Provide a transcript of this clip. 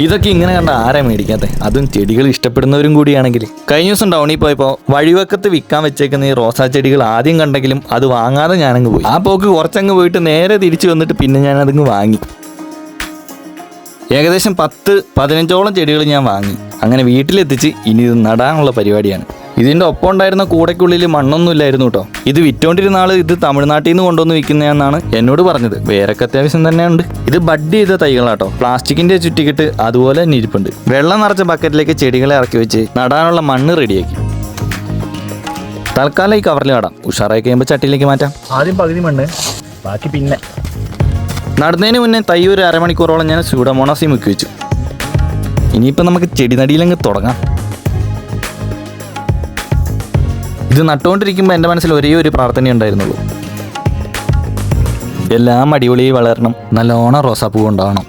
ഇതൊക്കെ ഇങ്ങനെ കണ്ട ആരാ മേടിക്കാത്തെ? അതും ചെടികൾ ഇഷ്ടപ്പെടുന്നവരും കൂടിയാണെങ്കിൽ. കഴിഞ്ഞ ദിവസം ടൗണിൽ പോയപ്പോൾ വഴിവക്കത്ത് വിൽക്കാൻ വെച്ചേക്കുന്ന ഈ റോസാ ചെടികൾ ആദ്യം കണ്ടെങ്കിലും അത് വാങ്ങാതെ ഞാനങ്ങ് പോയി. ആ പോക്ക് കുറച്ചങ്ങ് പോയിട്ട് നേരെ തിരിച്ചു വന്നിട്ട് പിന്നെ ഞാനതങ്ങ് വാങ്ങി. ഏകദേശം 10-15ഓളം ചെടികൾ ഞാൻ വാങ്ങി. അങ്ങനെ വീട്ടിലെത്തിച്ച് ഇനി ഇത് നടാനുള്ള പരിപാടിയാണ്. ഇതിൻ്റെ ഒപ്പം ഉണ്ടായിരുന്ന കൂടയ്ക്കുള്ളിൽ മണ്ണൊന്നും ഇല്ലായിരുന്നു കേട്ടോ. ഇത് വിറ്റോണ്ടിരുന്ന ആൾ ഇത് തമിഴ്നാട്ടിൽ നിന്ന് കൊണ്ടുവന്ന് വിൽക്കുന്നതെന്നാണ് എന്നോട് പറഞ്ഞത്. വേരൊക്കെ അത്യാവശ്യം തന്നെയുണ്ട്. ഇത് ബഡ് ചെയ്ത തൈകളാട്ടോ. പ്ലാസ്റ്റിക്കിന്റെ ചുറ്റിക്കിട്ട് അതുപോലെ തന്നെ ഇരിപ്പുണ്ട്. വെള്ളം നിറച്ച ബക്കറ്റിലേക്ക് ചെടികളെ ഇറക്കി വെച്ച് നടാനുള്ള മണ്ണ് റെഡിയാക്കി. തൽക്കാലം ഈ കവറിൽ നടാം. ഉഷാറായി കഴിയുമ്പോൾ ചട്ടിയിലേക്ക് മാറ്റാം. ആദ്യം പകുതി മണ്ണ്, ബാക്കി പിന്നെ. നടുന്നതിന് മുന്നേ തൈ ഒരു അരമണിക്കൂറോളം ഞാൻ സ്യൂഡോമോണാസിൽ മുക്കി വെച്ചു. ഇനിയിപ്പോൾ നമുക്ക് ചെടി നടിയിലങ്ങ് തുടങ്ങാം. ഇത് നട്ടുകൊണ്ടിരിക്കുമ്പോൾ എൻ്റെ മനസ്സിൽ ഒരേ ഒരു പ്രാർത്ഥന ഉണ്ടായിരുന്നുള്ളൂ. എല്ലാം അടിപൊളിയായി വളരണം, നല്ലോണം റോസാപ്പൂ ഉണ്ടാവണം.